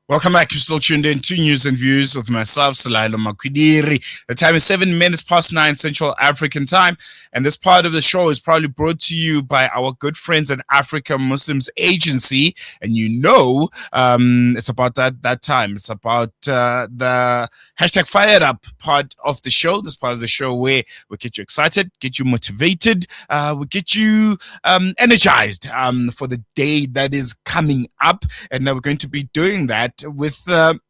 Welcome back. You're still tuned in to News and Views with myself, Salailo Makwidiri. The time is 7 minutes past 9 Central African time. And this part of the show is probably brought to you by our good friends at Africa Muslims Agency. And it's about that time. It's about the hashtag Fired Up part of the show. This part of the show where we get you excited, get you motivated, we get you energized for the day that is coming up. And we're going to be doing that with AMA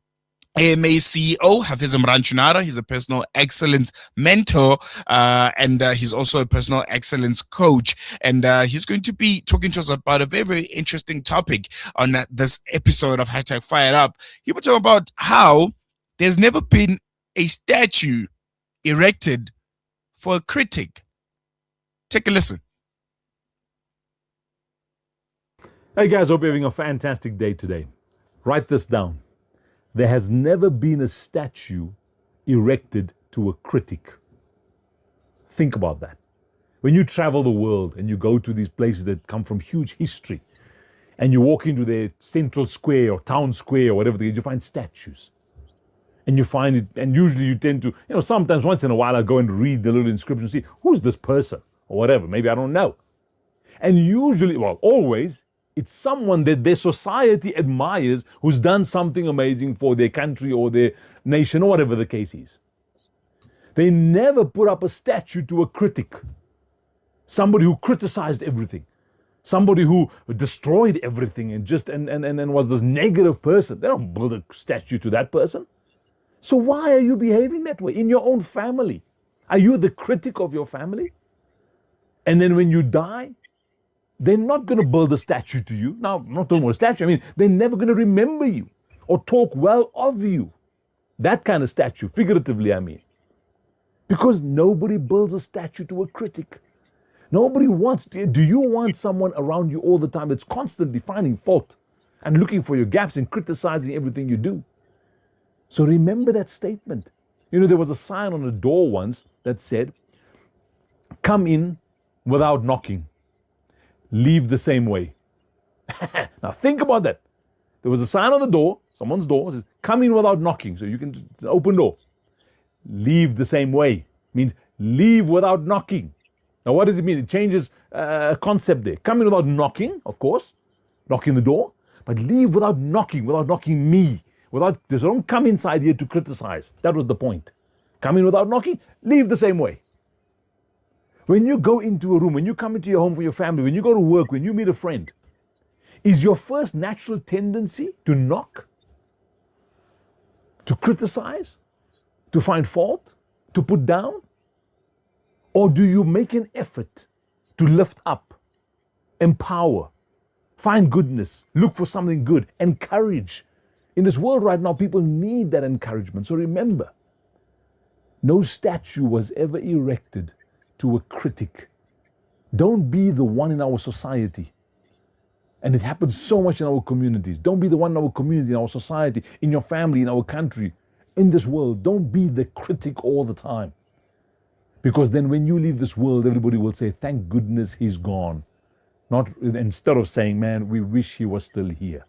CEO Hafiz Imraan Choonara. He's a personal excellence mentor and he's also a personal excellence coach. And he's going to be talking to us about a very, very interesting topic on this episode of Hashtag Fired Up. He will talk about how there's never been a statue erected for a critic. Take a listen. Hey guys, hope you're having a fantastic day today. Write this down. There has never been a statue erected to a critic. Think about that. When you travel the world and you go to these places that come from huge history and you walk into their central square or town square or whatever, you find statues. And you find it, and usually you tend to, sometimes once in a while I go and read the little inscription, see who's this person or whatever. Maybe I don't know. And usually, always, it's someone that their society admires who's done something amazing for their country or their nation or whatever the case is. They never put up a statue to a critic, somebody who criticized everything, somebody who destroyed everything and was this negative person. They don't build a statue to that person. So why are you behaving that way in your own family? Are you the critic of your family? And then when you die, they're not going to build a statue to you. Now, I'm not talking about a statue. They're never going to remember you or talk well of you. That kind of statue, figuratively, Because nobody builds a statue to a critic. Nobody wants to. Do you want someone around you all the time that's constantly finding fault and looking for your gaps and criticizing everything you do? So remember that statement. There was a sign on a door once that said, "Come in without knocking. Leave the same way." Now think about that. There was a sign on the door, someone's door, says, "Come in without knocking." So it's an open door. Leave the same way means leave without knocking. Now what does it mean? It changes a concept there. Come in without knocking, of course, knocking the door, but leave without knocking me. So don't come inside here to criticize. That was the point. Come in without knocking, leave the same way. When you go into a room, when you come into your home for your family, when you go to work, when you meet a friend, is your first natural tendency to knock? To criticize? To find fault? To put down? Or do you make an effort to lift up, empower, find goodness, look for something good, encourage? In this world right now, people need that encouragement. So remember, no statue was ever erected to a critic. Don't be the one in our society. And it happens so much in our communities. Don't be the one in our community, in our society, in your family, in our country, in this world. Don't be the critic all the time. Because then when you leave this world, everybody will say, "Thank goodness he's gone." Instead of saying, "Man, we wish he was still here."